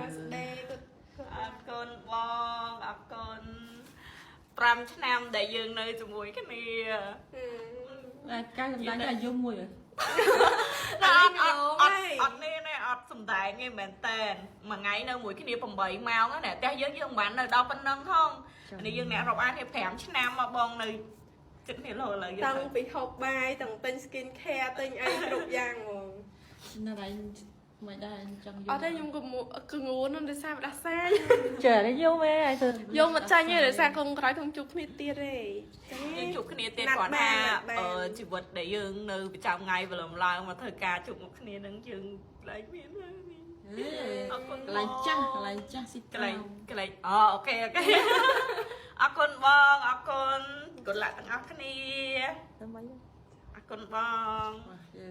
birthday អរគុណបងអរគុណ5ឆ្នាំដែលយើងនៅជាមួយគ្នា cái làm đánh là vô mùi rồi អត់នេះអត់សំដែងទេមែនតើមួយថ្ងៃនៅមួយគ្នា8ម៉ោងណាតែយើងមិនបាននៅដល់ប៉ុណ្ណឹងផងនេះយើងអ្នករាប់អានគ្នា5ឆ្នាំមកបងនៅចិត្តនេះលោឥឡូវយើង តាំងពីហូបបាយតាំងទិញ skin care ទិញអីគ្រប់យ៉ាងហ្មង nó lại mày đây trong អត់ទេខ្ញុំក៏ងួនដោយសារផ្ដាសាយ chờ nó vô mê ai thường យកមកចាញ់ទេដោយសារកុំក្រោយខ្ញុំជួបគ្នាទៀតទេ យើងជួបគ្នាទៀតគាត់ថាជីវិតដែលយើងនៅប្រចាំថ្ងៃវលំឡើងមកធ្វើការជួបមុខគ្នានឹងយើងផ្លែកមានហើយអរគុណ lại chắc xịt កន្លែងអូខេអរគុណបងអរគុណគុណលក្ខទាំងអស់គ្នា tao mấy អរគុណបង ừ